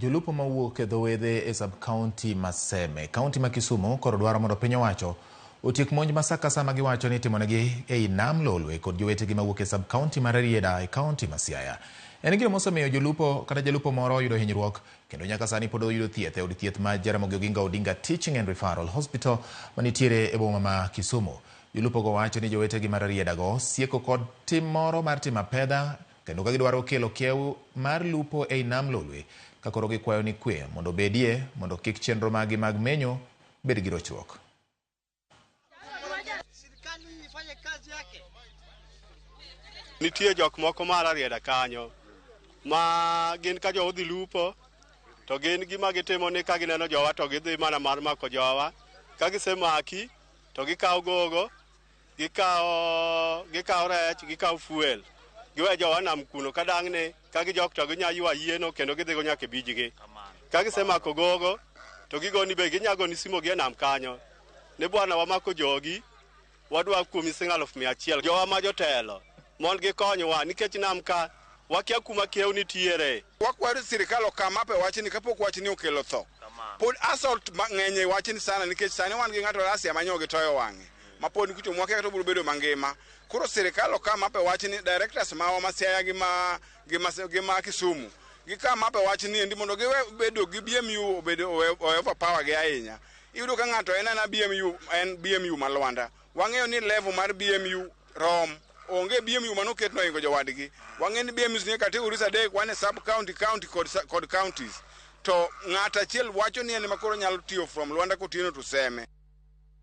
Jolupo mawuok e dhowedhe e sub-county Maseme, kaunti ma Kisumu, koro dwaro mondo piny owacho otiek monj masaka sama giwacho ni timonegi ei nam Lolwe kod jowetegi mawuok e sub-county mar Rarieda e kaunti ma Siaya. En gino mosemiyo jolupo kata jalupo moro yudo hinyruok kendo nyaka sani pod oyudo thieth e od thieth ma Jaramogi Oginga Odinga Teaching and Referral Hospital manitiere e boma ma Kisumu. Jolupo go wacho ni jowetegi mar Rarieda go sieko kod tim moro mar timo apedha kendo ka gidwaro kelo kiew mar lupo ei nam Lolwe ka koro gikwayo ni kwe mondo bedie mondo kik chenro magi mag menyo bed gi rochruok. Nitie jok moko mar Rarieda kanyo ma gin ka jo dhi lupo to gin gima gitimo ni ka gineno jowa to gidhi mana mar mako jowa, ka gisemaki to gikawo gogo, gikawo rech, gikawo fuel, giwe jowa nam kuno ka dang'ne ka gijok to ginya ywa yieno kendo gidhigo nyaka bijgi. Ka gisemako gogo to gigoni be ginyagoni simo gi e nam kanyo ne bwana wamako jogi wadwa kuomi $100,000 jowa ma jotelo mond gikonyowa nikech nam ka wakia kuma kiew nitiere. Wakwaro sirikal okama pe wachni kapok wachni okelo tho. Pod assault mang'eny wachni sana nikech sani wan gi ng'ato Rasia manyogi toyo wang'e. Ma pod kucho mwake to biro bedo mangima. Koro sirikal okama pe wachni directors mawa ma Siaya gi ma Kisumu. Gikama pe wachni endi mondo giwe bedo gi BMU obedo overpower gi ahinya. Iyudo ka ng'ato en BMU malwanda. Wang'eyo ni level mar BMU rom onge BMU manoket no ingo jowadgi. Wang'eni BMU ni categories adek, one sub county kod counties. To ng'ata achiel wacho ni en makoro nyalo tiyo from Luanda Kotino to Seme.